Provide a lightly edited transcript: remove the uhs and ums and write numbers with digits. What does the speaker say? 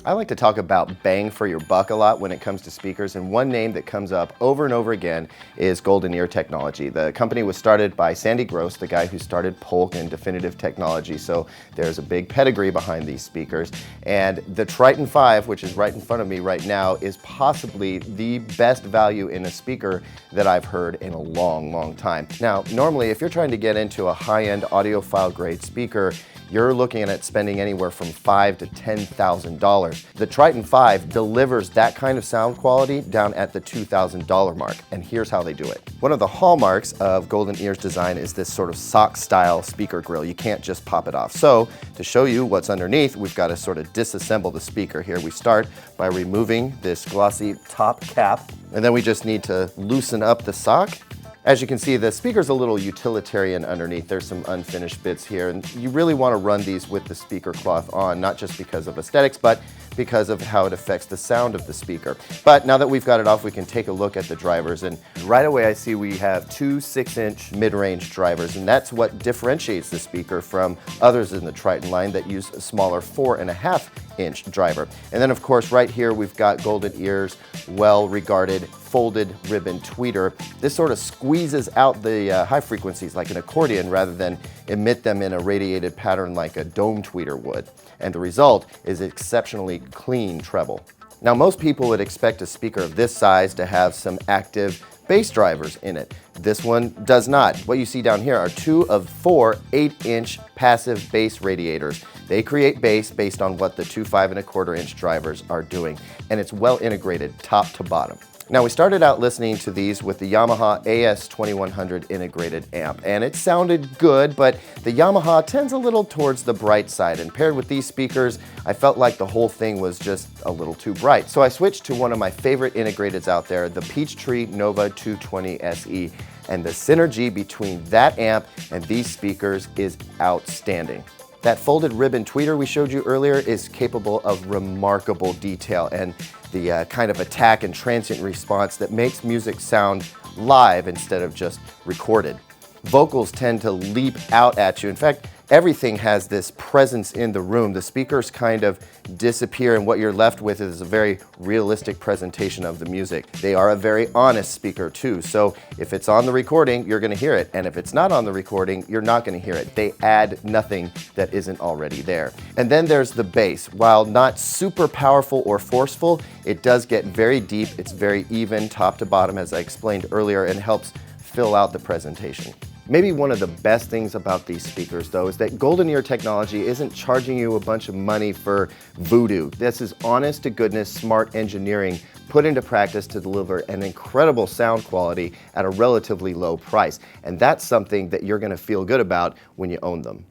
I like to talk about bang for your buck a lot when it comes to speakers, and one name that comes up over and over again is GoldenEar Technology. The company was started by Sandy Gross, the guy who started Polk and Definitive Technology, so there's a big pedigree behind these speakers. And the Triton 5, which is right in front of me right now, is possibly the best value in a speaker that I've heard in a long, long time. Now, normally if you're trying to get into a high-end audiophile grade speaker, you're looking at spending anywhere from $5,000 to $10,000. The Triton 5 delivers that kind of sound quality down at the $2,000 mark, and here's how they do it. One of the hallmarks of GoldenEar's design is this sort of sock-style speaker grill. You can't just pop it off. So, to show you what's underneath, we've got to sort of disassemble the speaker here. We start by removing this glossy top cap, and then we just need to loosen up the sock. As you can see, the speaker's a little utilitarian underneath. There's some unfinished bits here, and you really want to run these with the speaker cloth on, not just because of aesthetics, but because of how it affects the sound of the speaker. But now that we've got it off, we can take a look at the drivers, and right away I see we have two 6-inch mid-range drivers, and that's what differentiates the speaker from others in the Triton line that use a smaller 4.5-inch driver. And then of course right here we've got GoldenEar's well-regarded folded ribbon tweeter. This sort of squeezes out the high frequencies like an accordion rather than emit them in a radiated pattern like a dome tweeter would. And the result is exceptionally clean treble. Now most people would expect a speaker of this size to have some active bass drivers in it. This one does not. What you see down here are 2 of 4 8-inch passive bass radiators. They create bass based on what the 2 5.25-inch drivers are doing, and it's well integrated top to bottom. Now we started out listening to these with the Yamaha AS2100 integrated amp, and it sounded good, but the Yamaha tends a little towards the bright side, and paired with these speakers, I felt like the whole thing was just a little too bright. So I switched to one of my favorite integrateds out there, the Peachtree Nova 220 SE, and the synergy between that amp and these speakers is outstanding. That folded ribbon tweeter we showed you earlier is capable of remarkable detail and the kind of attack and transient response that makes music sound live instead of just recorded. Vocals tend to leap out at you. In fact, everything has this presence in the room. The speakers kind of disappear, and what you're left with is a very realistic presentation of the music. They are a very honest speaker too, so if it's on the recording, you're going to hear it, and if it's not on the recording, you're not going to hear it. They add nothing that isn't already there. And then there's the bass. While not super powerful or forceful, it does get very deep. It's very even top to bottom, as I explained earlier, and helps fill out the presentation. Maybe one of the best things about these speakers, though, is that GoldenEar Technology isn't charging you a bunch of money for voodoo. This is honest to goodness, smart engineering put into practice to deliver an incredible sound quality at a relatively low price. And that's something that you're going to feel good about when you own them.